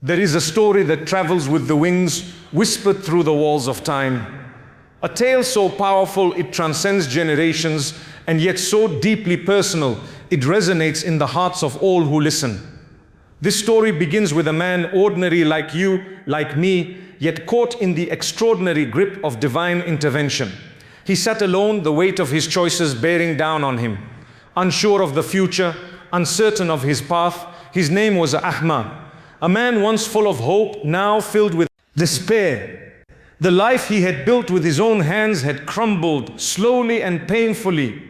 There is a story that travels with the winds, whispered through the walls of time. A tale so powerful it transcends generations, and yet so deeply personal it resonates in the hearts of all who listen. This story begins with a man ordinary like you, like me, yet caught in the extraordinary grip of divine intervention. He sat alone, the weight of his choices bearing down on him. Unsure of the future, uncertain of his path, his name was Ahmad. A man once full of hope, now filled with despair. The life he had built with his own hands had crumbled slowly and painfully.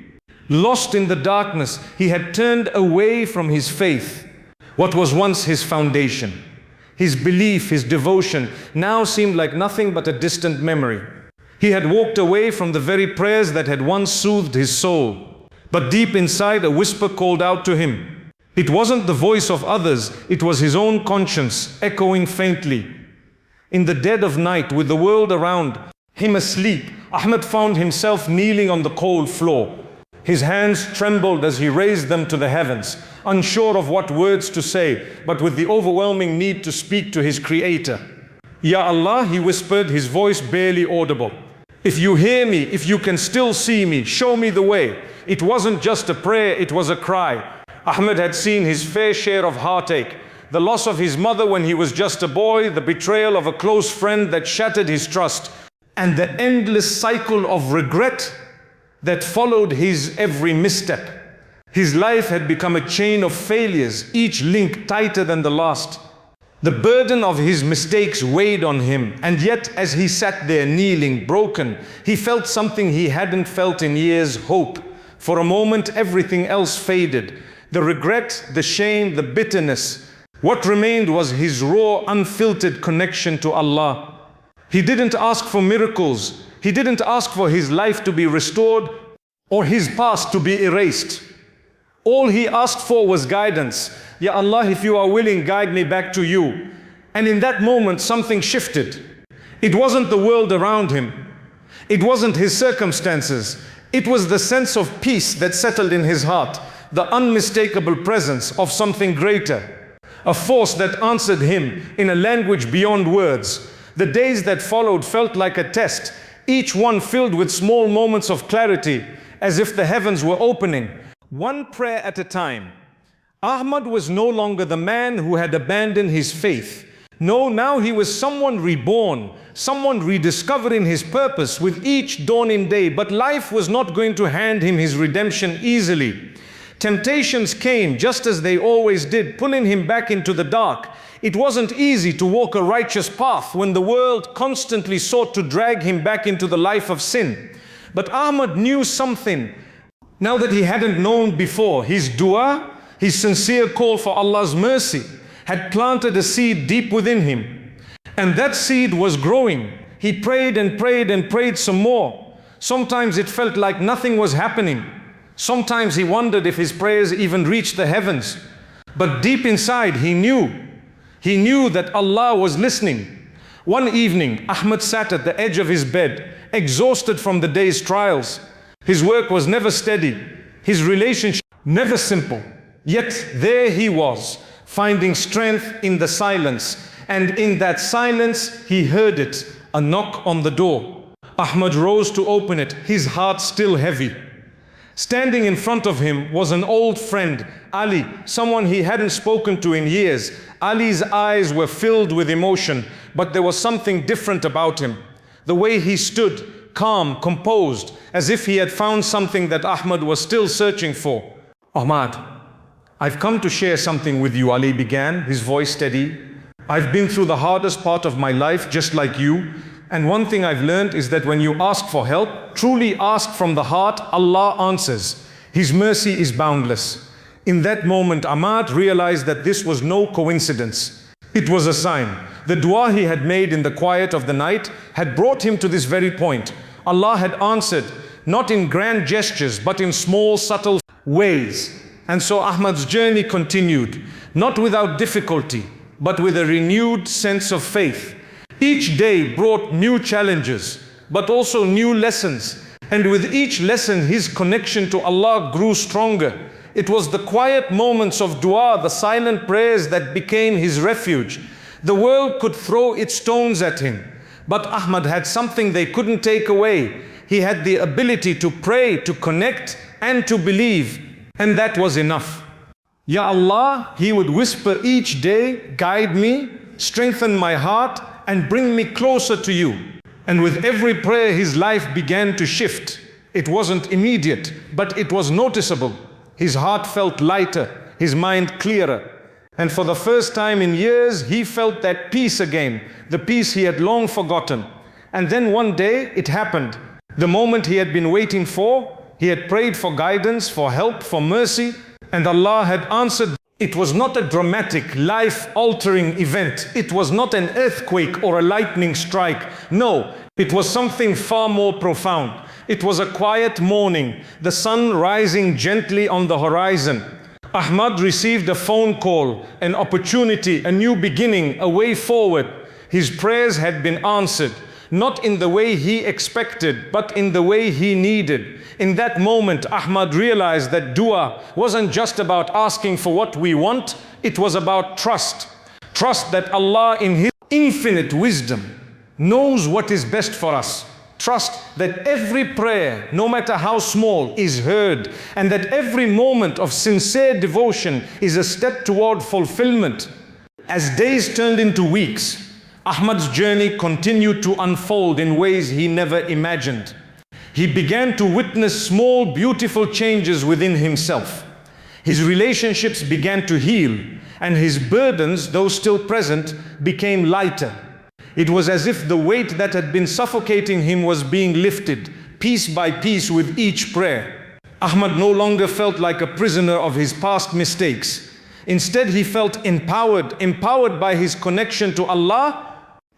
Lost in the darkness, he had turned away from his faith. What was once his foundation, his belief, his devotion, now seemed like nothing but a distant memory. He had walked away from the very prayers that had once soothed his soul. But deep inside, a whisper called out to him. It wasn't the voice of others, it was his own conscience, echoing faintly. In the dead of night, with the world around him asleep, Ahmad found himself kneeling on the cold floor. His hands trembled as he raised them to the heavens, unsure of what words to say, but with the overwhelming need to speak to his Creator. Ya Allah, he whispered, his voice barely audible. If you hear me, if you can still see me, show me the way. It wasn't just a prayer, it was a cry. Ahmad had seen his fair share of heartache, the loss of his mother when he was just a boy, the betrayal of a close friend that shattered his trust, and the endless cycle of regret that followed his every misstep. His life had become a chain of failures, each link tighter than the last. The burden of his mistakes weighed on him, and yet as he sat there kneeling, broken, he felt something he hadn't felt in years: hope. For a moment, everything else faded. The regret, the shame, the bitterness. What remained was his raw, unfiltered connection to Allah. He didn't ask for miracles. He didn't ask for his life to be restored or his past to be erased. All he asked for was guidance. Ya Allah, if you are willing, guide me back to you. And in that moment, something shifted. It wasn't the world around him. It wasn't his circumstances. It was the sense of peace that settled in his heart, the unmistakable presence of something greater, a force that answered him in a language beyond words. The days that followed felt like a test, each one filled with small moments of clarity, as if the heavens were opening, one prayer at a time. Ahmad was no longer the man who had abandoned his faith. No, now he was someone reborn, someone rediscovering his purpose with each dawning day. But life was not going to hand him his redemption easily. Temptations came just as they always did, pulling him back into the dark. It wasn't easy to walk a righteous path when the world constantly sought to drag him back into the life of sin. But Ahmad knew something now that he hadn't known before. His dua, his sincere call for Allah's mercy, had planted a seed deep within him. And that seed was growing. He prayed and prayed and prayed some more. Sometimes it felt like nothing was happening. Sometimes he wondered if his prayers even reached the heavens. But deep inside he knew that Allah was listening. One evening, Ahmad sat at the edge of his bed, exhausted from the day's trials. His work was never steady, his relationship never simple. Yet there he was, finding strength in the silence. And in that silence, he heard it, a knock on the door. Ahmad rose to open it, his heart still heavy. Standing in front of him was an old friend, Ali, someone he hadn't spoken to in years. Ali's eyes were filled with emotion, but there was something different about him. The way he stood, calm, composed, as if he had found something that Ahmad was still searching for. Ahmad, I've come to share something with you, Ali began, his voice steady. I've been through the hardest part of my life, just like you. And one thing I've learned is that when you ask for help, truly ask from the heart, Allah answers. His mercy is boundless. In that moment, Ahmad realized that this was no coincidence. It was a sign. The dua he had made in the quiet of the night had brought him to this very point. Allah had answered, not in grand gestures, but in small, subtle ways. And so Ahmad's journey continued, not without difficulty, but with a renewed sense of faith. Each day brought new challenges, but also new lessons. And with each lesson, his connection to Allah grew stronger. It was the quiet moments of dua, the silent prayers that became his refuge. The world could throw its stones at him, but Ahmad had something they couldn't take away. He had the ability to pray, to connect, and to believe, and that was enough. Ya Allah, he would whisper each day, guide me, strengthen my heart, and bring me closer to you. And with every prayer, his life began to shift. It wasn't immediate, but it was noticeable. His heart felt lighter, his mind clearer. And for the first time in years, he felt that peace again, the peace he had long forgotten. And then one day, it happened. The moment he had been waiting for, he had prayed for guidance, for help, for mercy, and Allah had answered. It was not a dramatic, life-altering event. It was not an earthquake or a lightning strike. No, it was something far more profound. It was a quiet morning, the sun rising gently on the horizon. Ahmad received a phone call, an opportunity, a new beginning, a way forward. His prayers had been answered, not in the way he expected, but in the way he needed. In that moment, Ahmad realized that dua wasn't just about asking for what we want, it was about trust. Trust that Allah in His infinite wisdom knows what is best for us. Trust that every prayer, no matter how small, is heard, and that every moment of sincere devotion is a step toward fulfillment. As days turned into weeks, Ahmad's journey continued to unfold in ways he never imagined. He began to witness small, beautiful changes within himself. His relationships began to heal, and his burdens, though still present, became lighter. It was as if the weight that had been suffocating him was being lifted, piece by piece with each prayer. Ahmad no longer felt like a prisoner of his past mistakes. Instead, he felt empowered by his connection to Allah,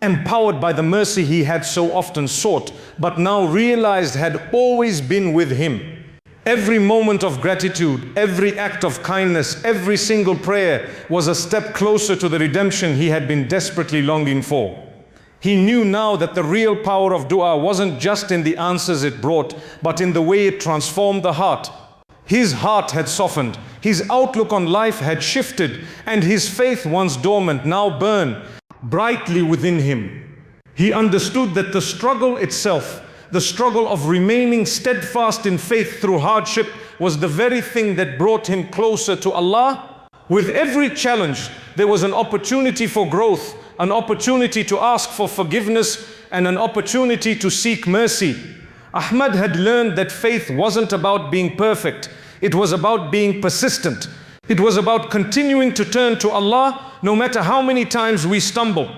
empowered by the mercy he had so often sought, but now realized had always been with him. Every moment of gratitude, every act of kindness, every single prayer was a step closer to the redemption he had been desperately longing for. He knew now that the real power of dua wasn't just in the answers it brought, but in the way it transformed the heart. His heart had softened, his outlook on life had shifted, and his faith, once dormant, now burned brightly within him. He understood that the struggle itself, the struggle of remaining steadfast in faith through hardship, was the very thing that brought him closer to Allah. With every challenge, there was an opportunity for growth, an opportunity to ask for forgiveness, and an opportunity to seek mercy. Ahmad had learned that faith wasn't about being perfect. It was about being persistent. It was about continuing to turn to Allah no matter how many times we stumble.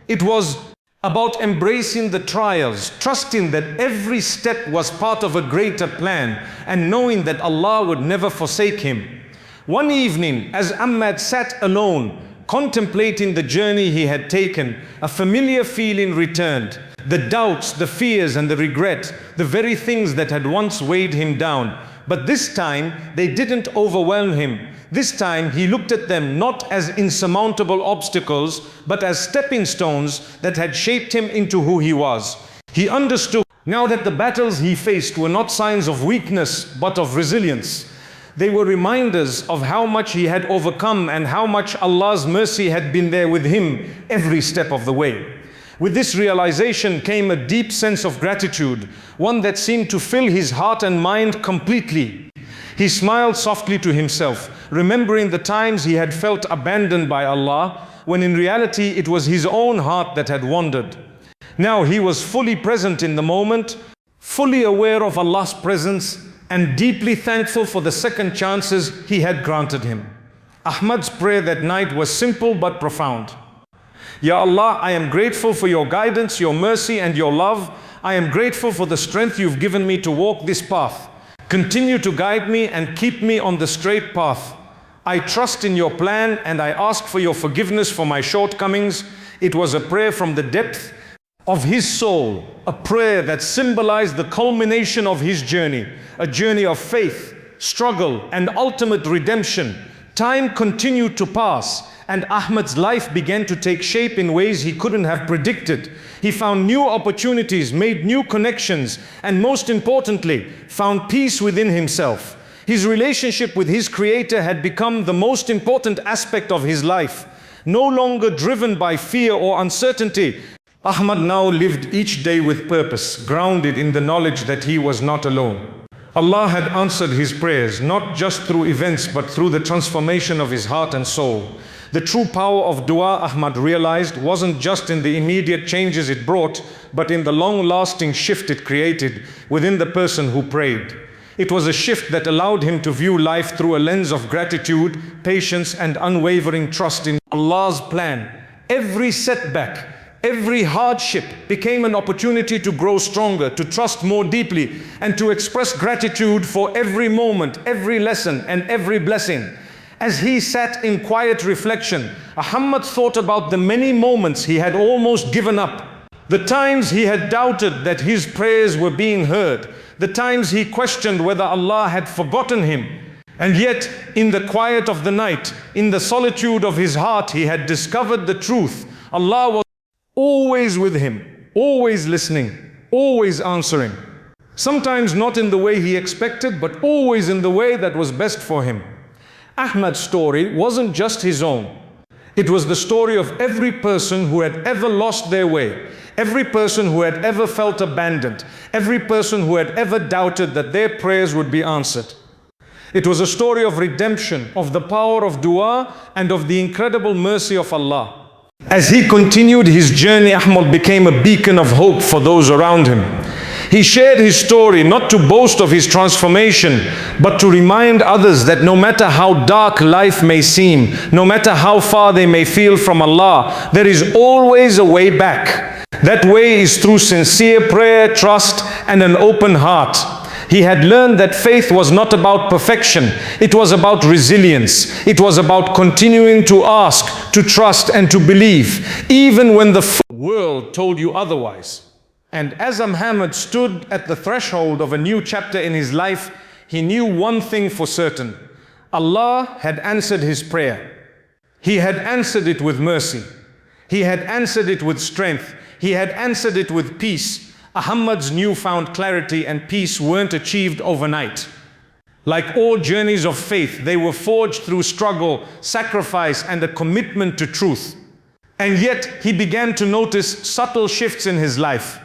It was about embracing the trials, trusting that every step was part of a greater plan, and knowing that Allah would never forsake him. One evening, as Ahmad sat alone, contemplating the journey he had taken, a familiar feeling returned. The doubts, the fears, and the regret, the very things that had once weighed him down. But this time, they didn't overwhelm him. This time, he looked at them not as insurmountable obstacles, but as stepping stones that had shaped him into who he was. He understood now that the battles he faced were not signs of weakness, but of resilience. They were reminders of how much he had overcome and how much Allah's mercy had been there with him every step of the way. With this realization came a deep sense of gratitude, one that seemed to fill his heart and mind completely. He smiled softly to himself, remembering the times he had felt abandoned by Allah, when in reality it was his own heart that had wandered. Now he was fully present in the moment, fully aware of Allah's presence, and deeply thankful for the second chances He had granted him. Ahmad's prayer that night was simple but profound. Ya Allah, I am grateful for your guidance, your mercy, and your love. I am grateful for the strength you've given me to walk this path. Continue to guide me and keep me on the straight path. I trust in your plan and I ask for your forgiveness for my shortcomings. It was a prayer from the depth of his soul, a prayer that symbolized the culmination of his journey, a journey of faith, struggle, and ultimate redemption. Time continued to pass, and Ahmad's life began to take shape in ways he couldn't have predicted. He found new opportunities, made new connections, and most importantly, found peace within himself. His relationship with his Creator had become the most important aspect of his life. no longer driven by fear or uncertainty. Ahmad now lived each day with purpose, grounded in the knowledge that he was not alone. Allah had answered his prayers, not just through events, but through the transformation of his heart and soul. The true power of dua, Ahmad realized, wasn't just in the immediate changes it brought, but in the long-lasting shift it created within the person who prayed. It was a shift that allowed him to view life through a lens of gratitude, patience, and unwavering trust in Allah's plan. Every setback, every hardship became an opportunity to grow stronger, to trust more deeply, and to express gratitude for every moment, every lesson, and every blessing. As he sat in quiet reflection, Ahmad thought about the many moments he had almost given up, the times he had doubted that his prayers were being heard, the times he questioned whether Allah had forgotten him. And yet, in the quiet of the night, in the solitude of his heart, he had discovered the truth. Allah was always with him, always listening, always answering. Sometimes not in the way he expected, but always in the way that was best for him. Ahmad's story wasn't just his own. It was the story of every person who had ever lost their way, every person who had ever felt abandoned, every person who had ever doubted that their prayers would be answered. It was a story of redemption, of the power of dua, and of the incredible mercy of Allah. As he continued his journey, Ahmad became a beacon of hope for those around him. He shared his story not to boast of his transformation, but to remind others that no matter how dark life may seem, no matter how far they may feel from Allah, there is always a way back. That way is through sincere prayer, trust, and an open heart. He had learned that faith was not about perfection, it was about resilience. It was about continuing to ask, to trust, and to believe, even when the world told you otherwise. And as Ahmad stood at the threshold of a new chapter in his life, he knew one thing for certain. Allah had answered his prayer. He had answered it with mercy. He had answered it with strength. He had answered it with peace. Ahmad's newfound clarity and peace weren't achieved overnight. Like all journeys of faith, they were forged through struggle, sacrifice, and a commitment to truth. And yet, he began to notice subtle shifts in his life.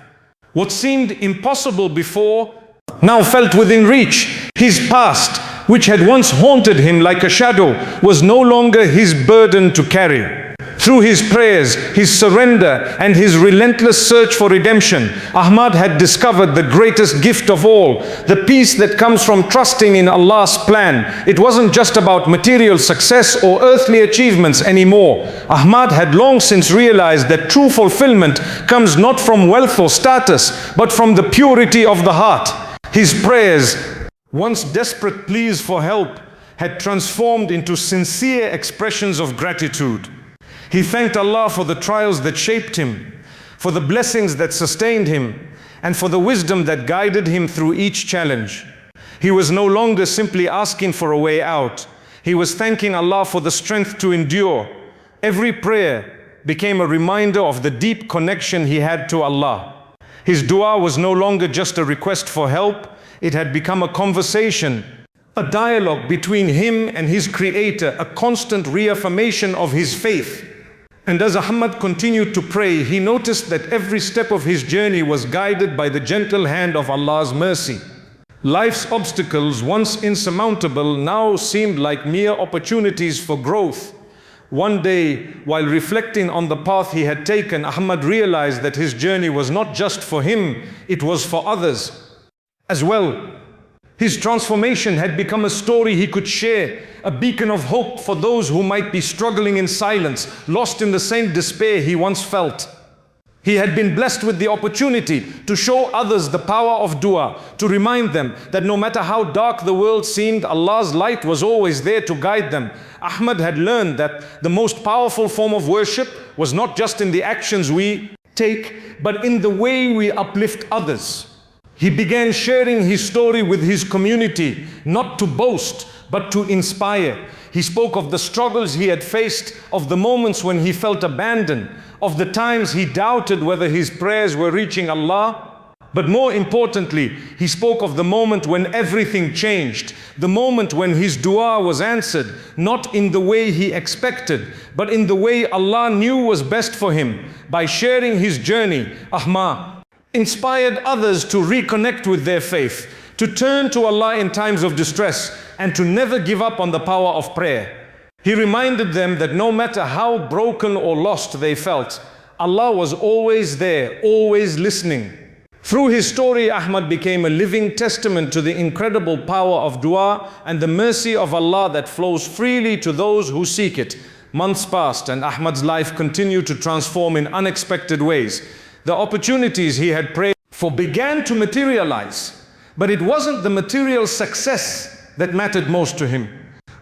What seemed impossible before now felt within reach. His past, which had once haunted him like a shadow, was no longer his burden to carry. Through his prayers, his surrender, and his relentless search for redemption, Ahmad had discovered the greatest gift of all, the peace that comes from trusting in Allah's plan. It wasn't just about material success or earthly achievements anymore. Ahmad had long since realized that true fulfillment comes not from wealth or status, but from the purity of the heart. His prayers, once desperate pleas for help, had transformed into sincere expressions of gratitude. He thanked Allah for the trials that shaped him, for the blessings that sustained him, and for the wisdom that guided him through each challenge. He was no longer simply asking for a way out. He was thanking Allah for the strength to endure. Every prayer became a reminder of the deep connection he had to Allah. His dua was no longer just a request for help. It had become a conversation, a dialogue between him and his Creator, a constant reaffirmation of his faith. And as Ahmad continued to pray, he noticed that every step of his journey was guided by the gentle hand of Allah's mercy. Life's obstacles, once insurmountable, now seemed like mere opportunities for growth. One day, while reflecting on the path he had taken, Ahmad realized that his journey was not just for him, it was for others as well. His transformation had become a story he could share, a beacon of hope for those who might be struggling in silence, lost in the same despair he once felt. He had been blessed with the opportunity to show others the power of dua, to remind them that no matter how dark the world seemed, Allah's light was always there to guide them. Ahmad had learned that the most powerful form of worship was not just in the actions we take, but in the way we uplift others. He began sharing his story with his community, not to boast, but to inspire. He spoke of the struggles he had faced, of the moments when he felt abandoned, of the times he doubted whether his prayers were reaching Allah. But more importantly, he spoke of the moment when everything changed, the moment when his dua was answered, not in the way he expected, but in the way Allah knew was best for him. By sharing his journey, Ahmad inspired others to reconnect with their faith, to turn to Allah in times of distress, and to never give up on the power of prayer. He reminded them that no matter how broken or lost they felt, Allah was always there, always listening. Through his story, Ahmad became a living testament to the incredible power of dua and the mercy of Allah that flows freely to those who seek it. Months passed and Ahmad's life continued to transform in unexpected ways. The opportunities he had prayed for began to materialize, but it wasn't the material success that mattered most to him.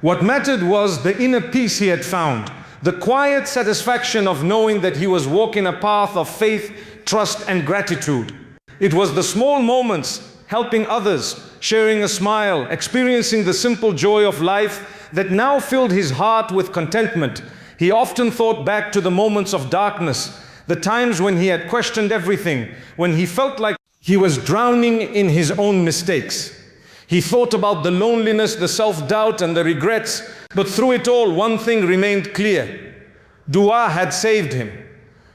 What mattered was the inner peace he had found, the quiet satisfaction of knowing that he was walking a path of faith, trust, and gratitude. It was the small moments, helping others, sharing a smile, experiencing the simple joy of life that now filled his heart with contentment. He often thought back to the moments of darkness, the times when he had questioned everything, when he felt like he was drowning in his own mistakes. He thought about the loneliness, the self-doubt, and the regrets, but through it all, one thing remained clear. Dua had saved him.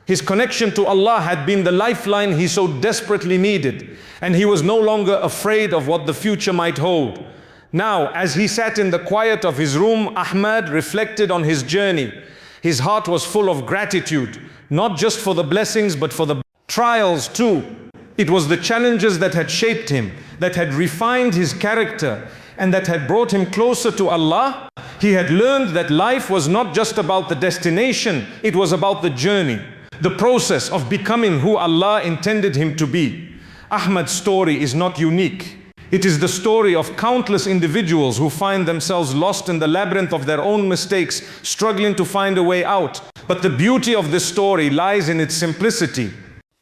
His connection to Allah had been the lifeline he so desperately needed, and he was no longer afraid of what the future might hold. Now, as he sat in the quiet of his room, Ahmad reflected on his journey. His heart was full of gratitude, not just for the blessings, but for the trials too. It was the challenges that had shaped him, that had refined his character, and that had brought him closer to Allah. He had learned that life was not just about the destination, it was about the journey, the process of becoming who Allah intended him to be. Ahmad's story is not unique. It is the story of countless individuals who find themselves lost in the labyrinth of their own mistakes, struggling to find a way out. But the beauty of this story lies in its simplicity.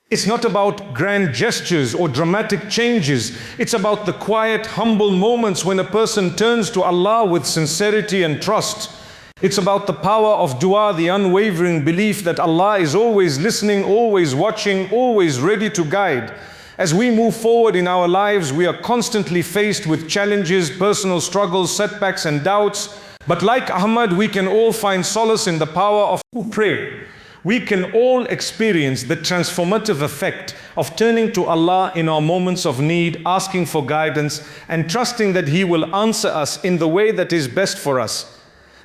It's not about grand gestures or dramatic changes. It's about the quiet, humble moments when a person turns to Allah with sincerity and trust. It's about the power of dua, the unwavering belief that Allah is always listening, always watching, always ready to guide. As we move forward in our lives, we are constantly faced with challenges, personal struggles, setbacks, and doubts. But like Ahmad, we can all find solace in the power of prayer. We can all experience the transformative effect of turning to Allah in our moments of need, asking for guidance, and trusting that He will answer us in the way that is best for us.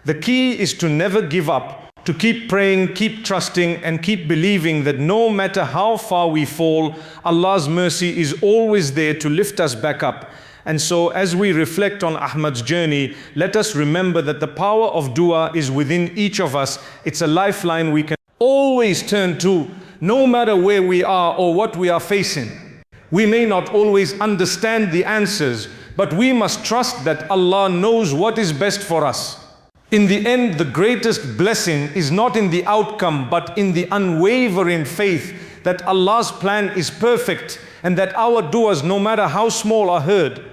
The key is to never give up, to keep praying, keep trusting, and keep believing that no matter how far we fall, Allah's mercy is always there to lift us back up. And so as we reflect on Ahmad's journey, let us remember that the power of dua is within each of us. It's a lifeline we can always turn to, no matter where we are or what we are facing. We may not always understand the answers, but we must trust that Allah knows what is best for us. In the end, the greatest blessing is not in the outcome, but in the unwavering faith that Allah's plan is perfect and that our duas, no matter how small, are heard.